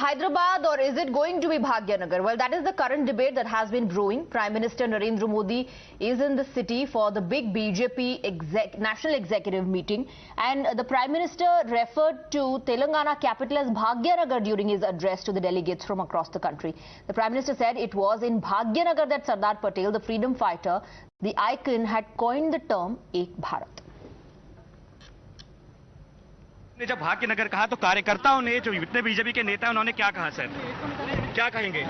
Hyderabad or is it going to be Bhagyanagar? Well, that is the current debate that has been brewing. Prime Minister Narendra Modi is in the city for the big BJP national executive meeting, and the Prime Minister referred to Telangana capital as Bhagyanagar during his address to the delegates from across the country. The Prime Minister said it was in Bhagyanagar that Sardar Patel, the freedom fighter, the icon, had coined the term Ek Bharat. ने जब भाग्यनगर कहा तो कार्यकर्ताओं ने, जो इतने BJP के नेता हैं, उन्होंने क्या कहा सर? क्या कहेंगे?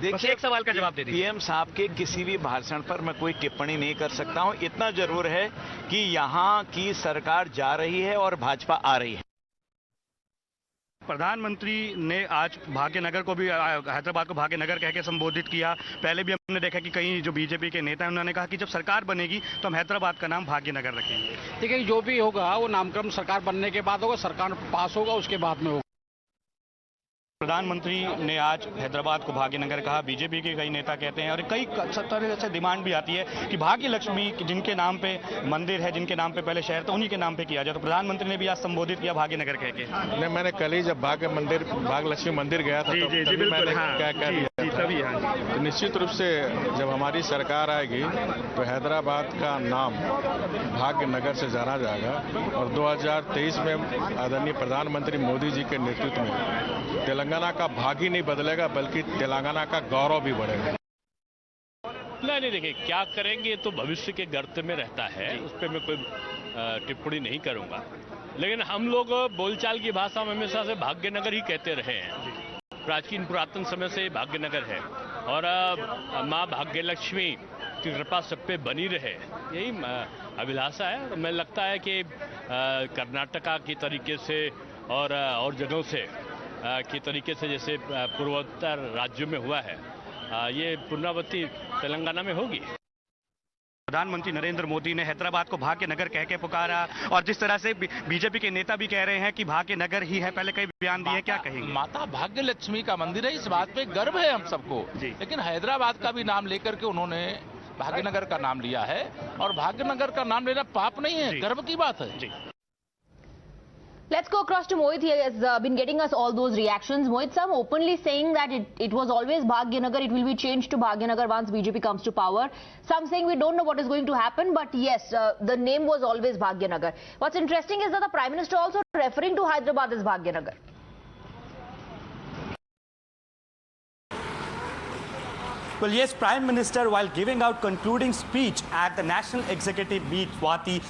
देखिए, एक सवाल का जवाब दे दीजिए। पीएम साहब के किसी भी भाषण पर मैं कोई टिप्पणी नहीं कर सकता हूं। इतना जरूर है कि यहां की सरकार जा रही है और भाजपा आ रही है। प्रधानमंत्री ने आज भाग्यनगर को भी, हैदराबाद को भाग्यनगर कह के संबोधित किया। पहले भी हमने देखा कि कई जो बीजेपी के नेता हैं, उन्होंने कहा कि जब सरकार बनेगी तो हम हैदराबाद का नाम भाग्यनगर रखेंगे। देखिए, जो भी होगा वो नामकरण सरकार बनने के बाद होगा, सरकार पास होगा उसके बाद में होगा। प्रधानमंत्री ने आज हैदराबाद को भाग्यनगर कहा। बीजेपी के कई नेता कहते हैं और कई तरह से डिमांड भी आती है कि भाग्य लक्ष्मी जिनके नाम पे मंदिर है, जिनके नाम पे पहले शहर था, उन्हीं के नाम पे किया जाए। तो प्रधानमंत्री ने भी आज संबोधित किया भाग्यनगर कह के। नहीं, मैंने कल ही जब भाग्य लक्ष्मी मंदिर गया था तो मैंने क्या कह दिया था। तो निश्चित रूप से जब हमारी सरकार आएगी तो हैदराबाद का नाम भाग्यनगर से जाना जाएगा और 2023 में आदरणीय प्रधानमंत्री मोदी जी के नेतृत्व में तेलंगाना का भाग्य नहीं बदलेगा बल्कि तेलंगाना का गौरव भी बढ़ेगा। नहीं, देखिए, क्या करेंगे तो भविष्य के गर्त में रहता है, उस पर मैं कोई टिप्पणी नहीं करूंगा। लेकिन हम लोग बोलचाल की भाषा में हमेशा से भाग्यनगर ही कहते रहे हैं। प्राचीन पुरातन समय से भाग्यनगर है और माँ भाग्यलक्ष्मी की कृपा सब पे बनी रहे, यही अभिलाषा है। और मुझे लगता है कि कर्नाटका की तरीके से और जगहों से की तरीके से जैसे पूर्वोत्तर राज्यों में हुआ है, ये पुनरावृत्ति तेलंगाना में होगी। प्रधानमंत्री नरेंद्र मोदी ने हैदराबाद को भाग्यनगर कह के पुकारा और जिस तरह से बीजेपी के नेता भी कह रहे हैं कि भाग्यनगर ही है, पहले कई बयान दिए, क्या कहेंगे? माता भाग्य लक्ष्मी का मंदिर है, इस बात पे गर्व है हम सबको। लेकिन हैदराबाद का भी नाम लेकर के उन्होंने भाग्यनगर का नाम लिया है और भाग्यनगर का नाम लेना पाप नहीं है, गर्व की बात है। Let's go across to Mohit. He has been getting us all those reactions. Mohit, some openly saying that it was always Bhagyanagar, it will be changed to Bhagyanagar once BJP comes to power. Some saying we don't know what is going to happen, but yes, the name was always Bhagyanagar. What's interesting is that the Prime Minister also referring to Hyderabad as Bhagyanagar. Well, yes, Prime Minister, while giving out concluding speech at the National Executive Meet, Swati,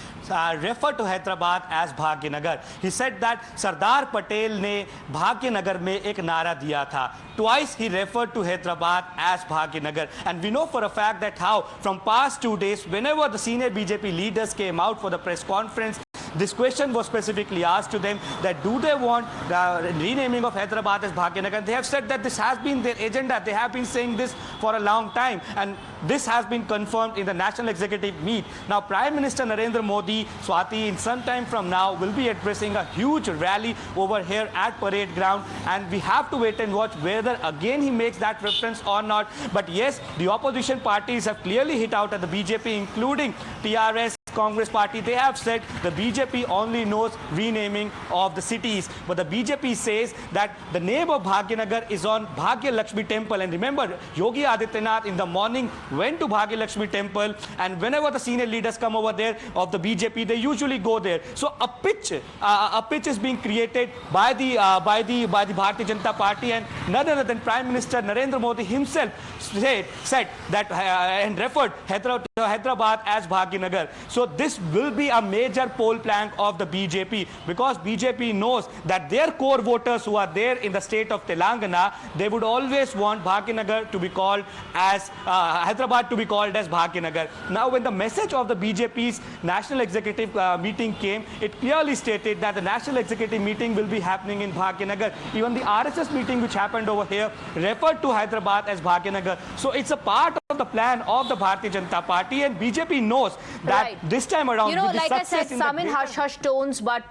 referred to Hyderabad as Bhagyanagar. He said that Sardar Patel ने भाग्यनगर में एक नारा दिया था. Twice he referred to Hyderabad as Bhagyanagar. And we know for a fact that how from past 2 days, whenever the senior BJP leaders came out for the press conference, this question was specifically asked to them that do they want the renaming of Hyderabad as Bhagyanagar. They have said that this has been their agenda. They have been saying this for a long time, and this has been confirmed in the National Executive Meet. Now, Prime Minister Narendra Modi, Swati, in some time from now will be addressing a huge rally over here at Parade Ground, and we have to wait and watch whether again he makes that reference or not. But yes, the opposition parties have clearly hit out at the BJP, including TRS, Congress party. They have said the BJP only knows renaming of the cities, but the BJP says that the name of Bhagyanagar is on Bhagya Lakshmi temple. And remember, Yogi Adityanath in the morning went to Bhagya Lakshmi temple, and whenever the senior leaders come over there of the BJP, they usually go there. So a pitch is being created by the Bharatiya Janata Party, and none other than Prime Minister Narendra Modi himself said that and referred Hyderabad as Bhagyanagar. So this will be a major poll plank of the BJP, because BJP knows that their core voters who are there in the state of Telangana, they would always want Bhagyanagar to be called as Hyderabad to be called as Bhagyanagar. Now, when the message of the BJP's National Executive meeting came, it clearly stated that the National Executive meeting will be happening in Bhagyanagar. Even the RSS meeting which happened over here referred to Hyderabad as Bhagyanagar. So it's a part of the plan of the Bharatiya Janata Party, and BJP knows that this time around, you know, like I said, some in hush-hush tones, but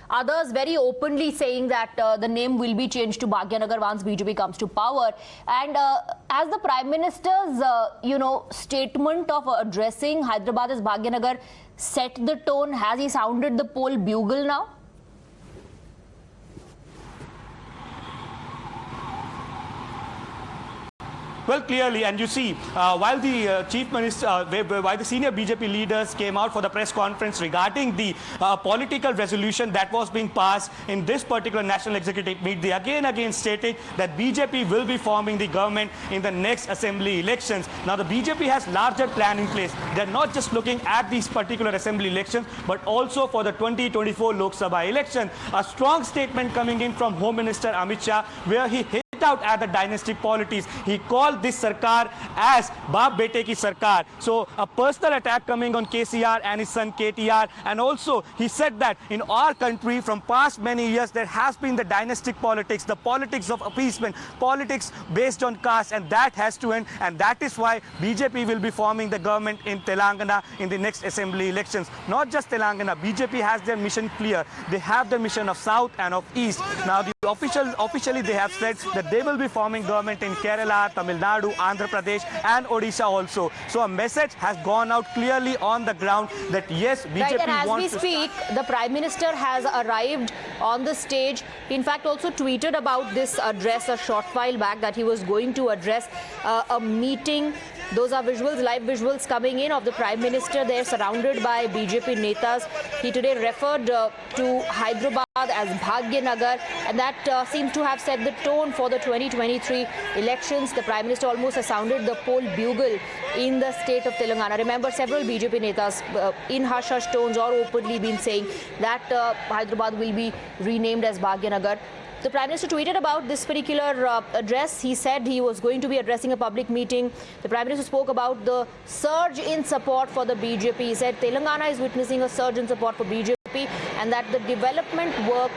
others very openly saying that the name will be changed to Bhagyanagar once BJP comes to power. And as the Prime Minister's, statement of addressing Hyderabad as Bhagyanagar set the tone, has he sounded the poll bugle now? Well, clearly, and you see, while the Chief Minister, while the senior BJP leaders came out for the press conference regarding the political resolution that was being passed in this particular National Executive Meet, they again stated that BJP will be forming the government in the next assembly elections. Now, the BJP has larger plan in place. They're not just looking at these particular assembly elections, but also for the 2024 Lok Sabha election. A strong statement coming in from Home Minister Amit Shah, where he hit out at the dynasty politics. He called this sarkar as Baap Bete ki sarkar. So a personal attack coming on KCR and his son KTR. And also he said that in our country from past many years there has been the dynastic politics, the politics of appeasement, politics based on caste, and that has to end. And that is why BJP will be forming the government in Telangana in the next assembly elections. Not just Telangana, BJP has their mission clear. They have the mission of South and of East. Now the officially they have said that they will be forming government in Kerala, Tamil Nadu, Andhra Pradesh and Odisha also. So a message has gone out clearly on the ground that yes, BJP right, and as wants we speak, the Prime Minister has arrived on the stage. He in fact also tweeted about this address a short while back, that he was going to address a meeting. Those are visuals, live visuals coming in of the Prime Minister there surrounded by BJP netas. He today referred to Hyderabad as Bhagyanagar, and that seems to have set the tone for the 2023 elections. The Prime Minister almost has sounded the poll bugle in the state of Telangana. Remember, several BJP netas in hush-hush tones or openly been saying that Hyderabad will be renamed as Bhagyanagar. The Prime Minister tweeted about this particular address. He said he was going to be addressing a public meeting. The Prime Minister spoke about the surge in support for the BJP. He said Telangana is witnessing a surge in support for BJP and that the development work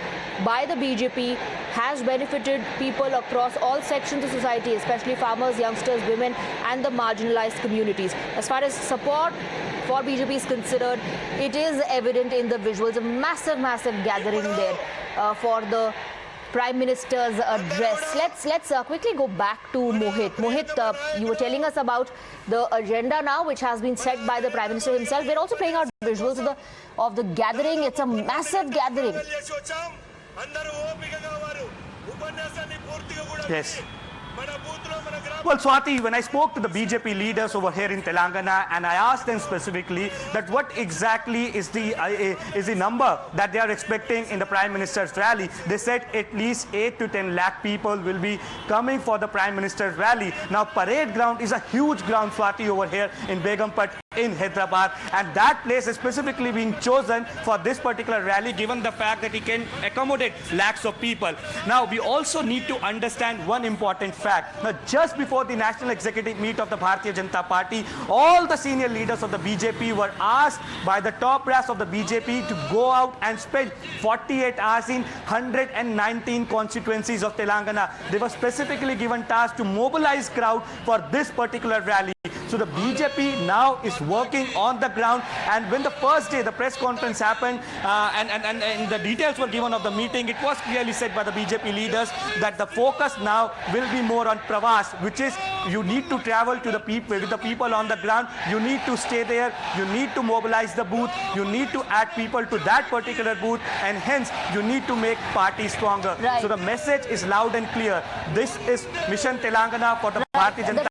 by the BJP has benefited people across all sections of society, especially farmers, youngsters, women and the marginalized communities. As far as support for BJP is considered, it is evident in the visuals. A massive gathering there for the Prime Minister's address. Let's quickly go back to Mohit. Mohit, you were telling us about the agenda now, which has been set by the Prime Minister himself. We're also playing out visuals of the gathering. It's a massive gathering. Yes. Well, Swati, when I spoke to the BJP leaders over here in Telangana and I asked them specifically that what exactly is the number that they are expecting in the Prime Minister's rally, they said at least 8 to 10 lakh people will be coming for the Prime Minister's rally. Now, parade ground is a huge ground, Swati, over here in Begumpet in Hyderabad, and that place is specifically being chosen for this particular rally given the fact that it can accommodate lakhs of people. Now, we also need to understand one important fact. Now, just before the National Executive Meet of the Bharatiya Janata Party, all the senior leaders of the BJP were asked by the top brass of the BJP to go out and spend 48 hours in 119 constituencies of Telangana. They were specifically given task to mobilize crowd for this particular rally. So the BJP now is working on the ground, and when the first day the press conference happened and the details were given of the meeting, it was clearly said by the BJP leaders that the focus now will be more on Pravas, which is you need to travel to the people, with the people on the ground, you need to stay there, you need to mobilize the booth, you need to add people to that particular booth, and hence you need to make party stronger. Right. So the message is loud and clear. This is Mission Telangana for the Bharatiya Janata